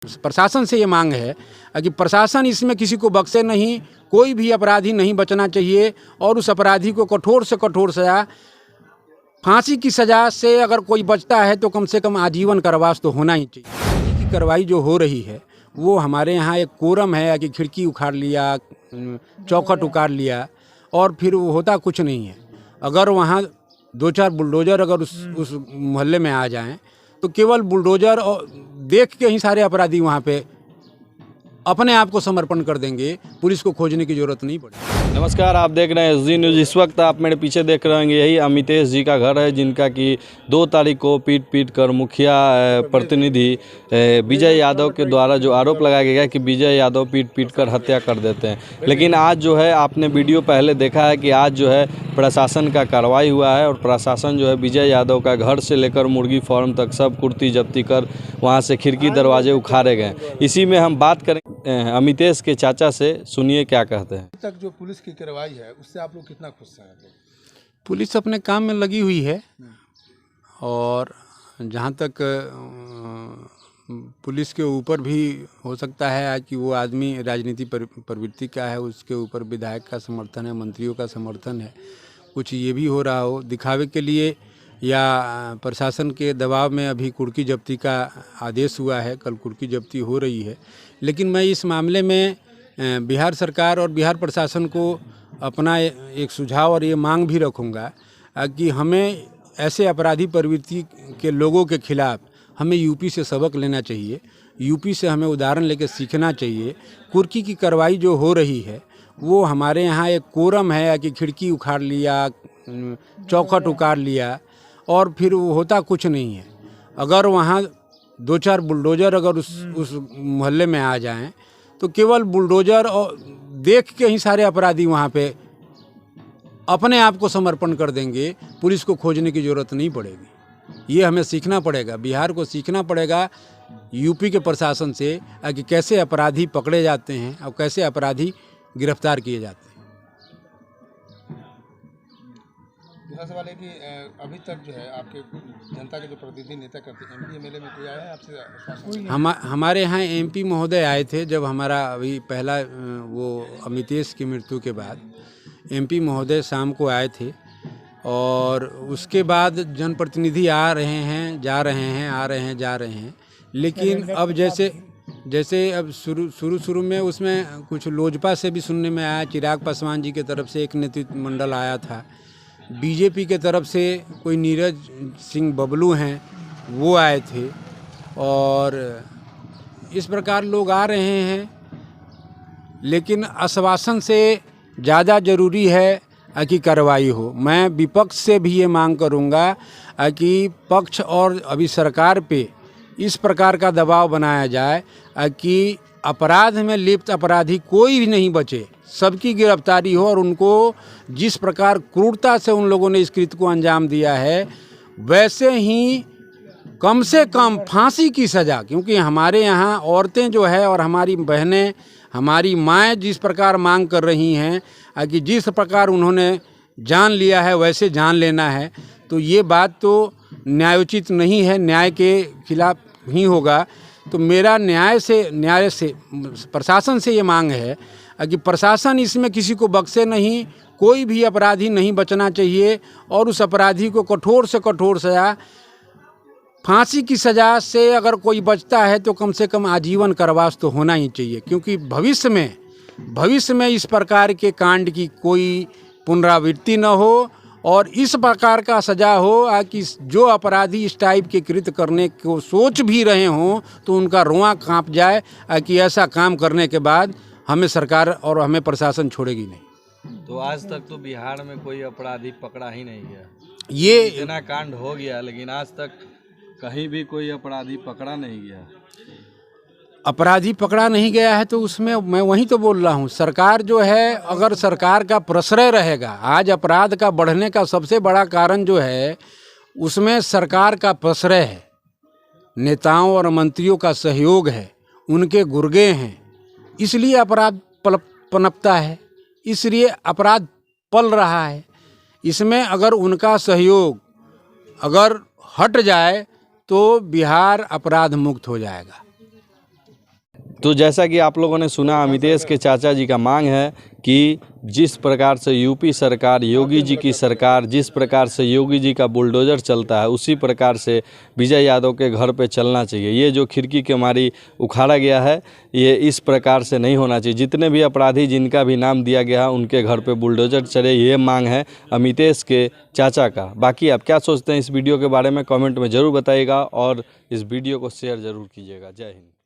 प्रशासन से ये मांग है कि प्रशासन इसमें किसी को बख्शे नहीं, कोई भी अपराधी नहीं बचना चाहिए और उस अपराधी को कठोर से कठोर सज़ा, फांसी की सज़ा से अगर कोई बचता है तो कम से कम आजीवन कारावास तो होना ही चाहिए। की कार्रवाई जो हो रही है वो हमारे यहाँ एक कोरम है कि खिड़की उखाड़ लिया, चौखट उखाड़ लिया और फिर वो होता कुछ नहीं है। अगर वहाँ 2-4 बुलडोज़र अगर उस मोहल्ले में आ जाएं तो केवल बुलडोज़र और देख के ही सारे अपराधी वहाँ पे अपने आप को समर्पण कर देंगे, पुलिस को खोजने की ज़रूरत नहीं पड़ेगी। नमस्कार, आप देख रहे हैं एसजी न्यूज़। इस वक्त आप मेरे पीछे देख रहे हैं यही अमितेश जी का घर है, जिनका कि 2 तारीख को पीट कर मुखिया प्रतिनिधि विजय यादव के द्वारा जो आरोप लगाया गया कि विजय यादव पीट कर हत्या कर देते हैं। लेकिन आज जो है, आपने वीडियो पहले देखा है कि आज जो है प्रशासन का कार्रवाई हुआ है और प्रशासन जो है विजय यादव का घर से लेकर मुर्गी फार्म तक सब कुर्ती जब्ती कर वहाँ से खिड़की दरवाजे उखाड़े गए। इसी में हम बात करें अमितेश के चाचा से, सुनिए क्या कहते हैं। अभी तक जो पुलिस की कार्रवाई है उससे आप लोग कितना खुश हैं? पुलिस अपने काम में लगी हुई है और जहाँ तक पुलिस के ऊपर भी हो सकता है कि वो आदमी राजनीति प्रवृत्ति का है, उसके ऊपर विधायक का समर्थन है, मंत्रियों का समर्थन है, कुछ ये भी हो रहा हो दिखावे के लिए या प्रशासन के दबाव में अभी कुर्की जब्ती का आदेश हुआ है, कल कुर्की जब्ती हो रही है। लेकिन मैं इस मामले में बिहार सरकार और बिहार प्रशासन को अपना एक सुझाव और ये मांग भी रखूँगा कि हमें ऐसे अपराधी प्रवृत्ति के लोगों के खिलाफ हमें यूपी से सबक लेना चाहिए, यूपी से हमें उदाहरण लेकर सीखना चाहिए। कुर्की की कार्रवाई जो हो रही है वो हमारे यहाँ एक कोरम है कि खिड़की उखाड़ लिया, चौखट उखाड़ लिया और फिर वो होता कुछ नहीं है। अगर वहाँ 2-4 बुलडोज़र अगर उस मोहल्ले में आ जाएं तो केवल बुलडोज़र और देख के ही सारे अपराधी वहाँ पे अपने आप को समर्पण कर देंगे, पुलिस को खोजने की ज़रूरत नहीं पड़ेगी। ये हमें सीखना पड़ेगा, बिहार को सीखना पड़ेगा यूपी के प्रशासन से कि कैसे अपराधी पकड़े जाते हैं और कैसे अपराधी गिरफ्तार किए जाते हैं। दूसरा सवाल है कि अभी तक जो है आपके जनता के जो प्रतिनिधि नेता करते हैं, एमपी एमएलए में कोई आया है आपसे आश्वासन? हमारे यहाँ एमपी महोदय आए थे जब हमारा अभी पहला वो अमितेश की मृत्यु के बाद एमपी महोदय शाम को आए थे और उसके बाद जनप्रतिनिधि आ रहे हैं, जा रहे हैं, आ रहे हैं, जा रहे हैं। लेकिन अब जैसे अब शुरू में उसमें कुछ लोजपा से भी सुनने में आया, चिराग पासवान जी के तरफ से एक नेतृत्व मंडल आया था, बीजेपी के तरफ से कोई नीरज सिंह बबलू हैं वो आए थे और इस प्रकार लोग आ रहे हैं। लेकिन आश्वासन से ज़्यादा ज़रूरी है कि कार्रवाई हो। मैं विपक्ष से भी ये मांग करूँगा कि पक्ष और अभी सरकार पे इस प्रकार का दबाव बनाया जाए कि अपराध में लिप्त अपराधी कोई भी नहीं बचे, सबकी गिरफ्तारी हो और उनको जिस प्रकार क्रूरता से उन लोगों ने इस कृत्य को अंजाम दिया है वैसे ही कम से कम फांसी की सज़ा। क्योंकि हमारे यहाँ औरतें जो है और हमारी बहनें, हमारी माएँ जिस प्रकार मांग कर रही हैं कि जिस प्रकार उन्होंने जान लिया है वैसे जान लेना है, तो ये बात तो न्यायोचित नहीं है, न्याय के खिलाफ ही होगा। तो मेरा न्याय से प्रशासन से ये मांग है कि प्रशासन इसमें किसी को बख्शे नहीं, कोई भी अपराधी नहीं बचना चाहिए और उस अपराधी को कठोर से कठोर सज़ा, फांसी की सज़ा से अगर कोई बचता है तो कम से कम आजीवन कारावास तो होना ही चाहिए। क्योंकि भविष्य में इस प्रकार के कांड की कोई पुनरावृत्ति न हो और इस प्रकार का सज़ा हो कि जो अपराधी इस टाइप के कृत्य करने को सोच भी रहे हों तो उनका रुआं कांप जाए कि ऐसा काम करने के बाद हमें सरकार और हमें प्रशासन छोड़ेगी नहीं। तो आज तक तो बिहार में कोई अपराधी पकड़ा ही नहीं गया। ये इतना कांड हो गया लेकिन आज तक कहीं भी कोई अपराधी पकड़ा नहीं गया। अपराधी पकड़ा नहीं गया है तो उसमें मैं वही तो बोल रहा हूँ, सरकार जो है अगर सरकार का प्रश्रय रहेगा, आज अपराध का बढ़ने का सबसे बड़ा कारण जो है उसमें सरकार का प्रश्रय है, नेताओं और मंत्रियों का सहयोग है, उनके गुर्गे हैं, इसलिए अपराध पनपता है, इसलिए अपराध पल रहा है। इसमें अगर उनका सहयोग अगर हट जाए तो बिहार अपराध मुक्त हो जाएगा। तो जैसा कि आप लोगों ने सुना, अमितेश के चाचा जी का मांग है कि जिस प्रकार से यूपी सरकार, योगी जी की सरकार, जिस प्रकार से योगी जी का बुलडोज़र चलता है, उसी प्रकार से विजय यादव के घर पे चलना चाहिए। ये जो खिड़की के मारी उखाड़ा गया है, ये इस प्रकार से नहीं होना चाहिए। जितने भी अपराधी जिनका भी नाम दिया गया है, उनके घर पे बुलडोज़र चले, ये मांग है अमितेश के चाचा का। बाकी आप क्या सोचते हैं इस वीडियो के बारे में कमेंट में ज़रूर बताइएगा और इस वीडियो को शेयर ज़रूर कीजिएगा। जय हिंद।